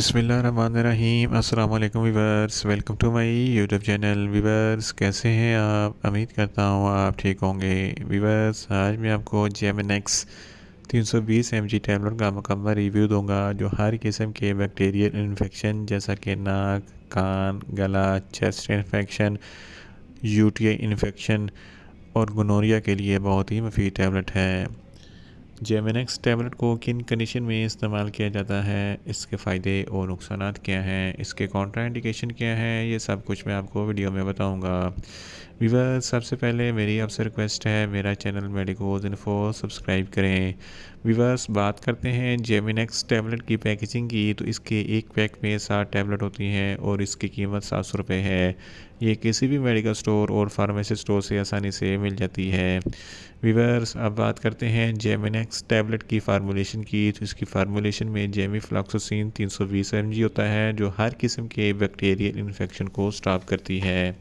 बिस्मिल्लाहिर्रहमानिर्रहीम अस्सलाम वालेकुम viewers, welcome to my YouTube channel. Viewers कैसे हैं आप? उम्मीद करता हूँ आप ठीक होंगे। वीवर्स आज मैं आपको जेमिनेक्स 320 mg टैबलेट का मुकम्मल रिव्यू दूंगा जो हर किस्म के बैक्टीरियल इन्फेक्शन जैसा कि नाक, कान, गला, चेस्ट इन्फेक्शन, यूटीआई इन्फेक्शन और गोनोरिया के लिए बहुत ही मुफीद टैबलेट है। जेमिनेक्स टैबलेट को किन कंडीशन में इस्तेमाल किया जाता है, इसके फ़ायदे और नुकसानात क्या हैं, इसके कॉन्ट्राइंडिकेशन क्या है, ये सब कुछ मैं आपको वीडियो में बताऊंगा। व्यूअर्स सबसे पहले मेरी आपसे रिक्वेस्ट है मेरा चैनल मेडिकोज इन्फो सब्सक्राइब करें। व्यूअर्स बात करते हैं जेमिनेक्स टैबलेट की पैकेजिंग की, तो इसके एक पैक में 7 टैबलेट होती हैं और इसकी कीमत 700 रुपये है। ये किसी भी मेडिकल स्टोर और फार्मेसी स्टोर से आसानी से मिल जाती है। व्यूअर्स अब बात करते हैं जेमिनेक्स टैबलेट की फार्मूलेशन की, तो इसकी फार्मूलेशन में जेमिफ्लॉक्सासिन 320 mg होता है जो हर किस्म के बैक्टीरियल इन्फेक्शन को स्टॉप करती है।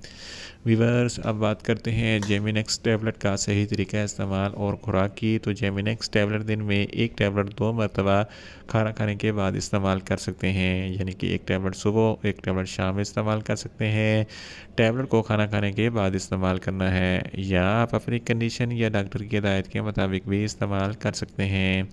व्यूअर्स अब बात करते हैं जेमिनेक्स टैबलेट का सही तरीका इस्तेमाल और खुराक की, तो जेमिनेक्स टैबलेट दिन में एक टैबलेट 2 मरतबा खाना खाने के बाद इस्तेमाल कर सकते हैं, यानी कि एक टैबलेट सुबह एक टैबलेट शाम में इस्तेमाल कर सकते हैं। टैबलेट को खाना खाने के बाद इस्तेमाल करना है या आप अपनी कंडीशन या डॉक्टर की हिदायत के मुताबिक भी इस्तेमाल कर सकते हैं।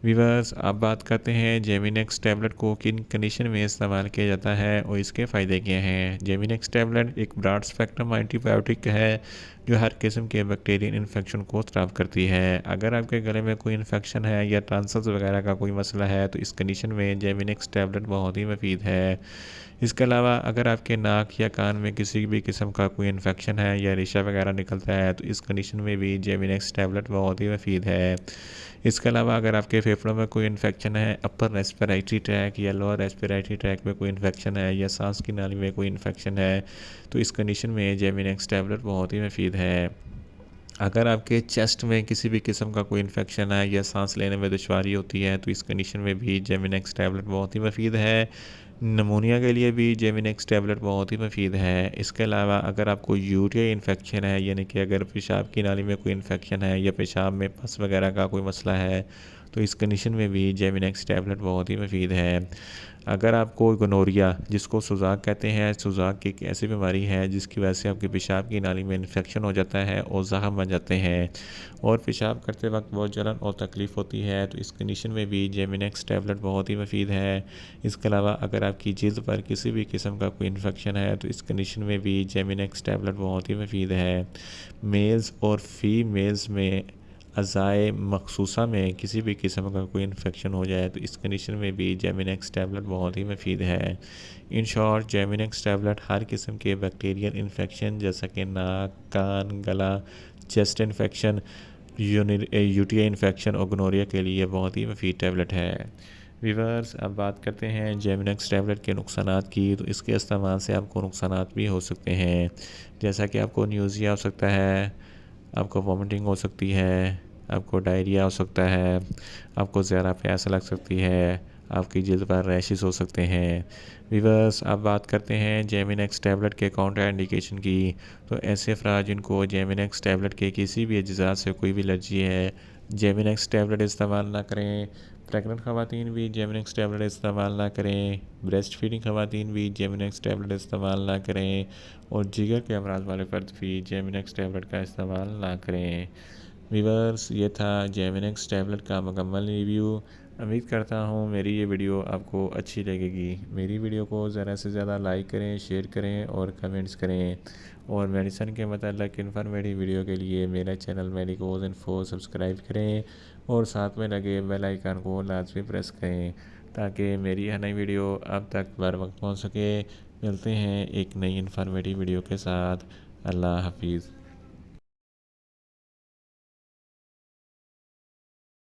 व्यूअर्स अब बात करते हैं जेमिनेक्स टैबलेट को किन कंडीशन में इस्तेमाल किया जाता है और इसके फ़ायदे क्या हैं। जेमिनेक्स टैबलेट एक ब्रॉड स्पेक्ट्रम एंटीबायोटिक है जो हर किस्म के बैक्टीरियल इन्फेक्शन को स्टॉप करती है। अगर आपके गले में कोई इन्फेक्शन है या टॉन्सिल्स वगैरह का कोई मसला है तो इस कंडीशन में जेमिनेक्स टैबलेट बहुत ही मुफीद है। इसके अलावा अगर आपके नाक या कान में किसी भी किस्म का कोई इन्फेक्शन है या रेशा वगैरह निकलता है तो इस कंडीशन में भी जेमिनेक्स टैबलेट बहुत ही मुफीद है। इसके अलावा अगर आपके फेफड़ों में कोई इन्फेक्शन है, अपर रेस्पिरेटरी ट्रैक या लोअर रेस्पिरेटरी ट्रैक में कोई इन्फेक्शन है या सांस की नाली में कोई इन्फेक्शन है तो इस कंडीशन में जेमिनेक्स टैबलेट बहुत ही मुफीद है। अगर आपके चेस्ट में किसी भी किस्म का कोई इन्फेक्शन है या सांस लेने में दुश्वारी होती है तो इस कंडीशन में भी जेमिनेक्स टैबलेट बहुत ही मुफीद है। नमूनिया के लिए भी जेमिनेक्स टैबलेट बहुत ही मुफीद है। इसके अलावा अगर आपको यूरिया इन्फेक्शन है, यानी कि अगर पेशाब की नाली में कोई इन्फेक्शन है या पेशाब में पस वगैरह का कोई मसला है तो इस कंडीशन में भी जेमिनेक्स टैबलेट बहुत ही मुफीद है। अगर आपको गोनोरिया जिसको सुजाक कहते हैं, सुजाक एक ऐसी बीमारी है जिसकी वजह से आपके पेशाब की नाली में इन्फेक्शन हो जाता है और ज़ख़म बन जाते हैं और पेशाब करते वक्त बहुत जलन और तकलीफ़ होती है, तो इस कंडीशन में भी जेमिनेक्स टैबलेट बहुत ही मुफीद है। इसके अलावा अगर आपकी जिल्द पर किसी भी किस्म का कोई इन्फेक्शन है तो इस कंडीशन में भी जेमिनेक्स टैबलेट बहुत ही मुफीद है। मेल्स और फीमेल्स में अज़ाए मखसूसा में किसी भी किस्म का कोई इन्फेक्शन हो जाए तो इस कंडीशन में भी जेमिनेक्स टैबलेट बहुत ही मुफीद है। इन शॉर्ट जेमिनेक्स टैबलेट हर किस्म के बैक्टीरियल इन्फेक्शन जैसा कि नाक, कान, गला, चेस्ट इन्फेक्शन, यूटीआई इन्फेक्शन और गोनोरिया के लिए बहुत ही मुफीद टैबलेट है। व्यूअर्स अब बात करते हैं जेमिनेक्स टैबलेट के नुकसानात की, तो इसके इस्तेमाल से आपको नुकसानात भी हो सकते हैं, जैसा कि आपको न्यूज़िया हो सकता है, आपको वॉमिटिंग हो सकती है, आपको डायरिया हो सकता है, आपको ज़्यादा प्यास लग सकती है, आपकी जिल्द पर रैशेस हो सकते हैं। व्यूअर्स अब बात करते हैं जेमिनेक्स टैबलेट के काउंटर इंडिकेशन की, तो ऐसे अफराद जिनको जेमिनेक्स टैबलेट के किसी भी अज्जा से कोई भी एलर्जी है जेमिनेक्स टैबलेट इस्तेमाल ना करें। प्रेग्नेंट ख़वातीन भी जेमिनेक्स टैबलेट इस्तेमाल ना करें। ब्रेस्ट फीडिंग ख़वातीन भी जेमिनेक्स टैबलेट इस्तेमाल ना करें और जिगर के अमराज वाले फ़र्द भी जेमिनेक्स टैबलेट का इस्तेमाल ना करें। व्यूअर्स ये था जेमिनेक्स टैबलेट का मुकम्मल रिव्यू। उम्मीद करता हूँ मेरी ये वीडियो आपको अच्छी लगेगी। मेरी वीडियो को ज़्यादा से ज़्यादा लाइक करें, शेयर करें और कमेंट्स करें और मेडिसिन के मतलब इन्फॉर्मेटिव वीडियो के लिए मेरा चैनल मेडिकोज इन्फो सब्सक्राइब करें और साथ में लगे बेल आइकन को लाजमी प्रेस करें ताकि मेरी हर नई वीडियो आप तक बर वक्त पहुँच सके। मिलते हैं एक नई इन्फॉर्मेटिव वीडियो के साथ। अल्लाह हाफिज़।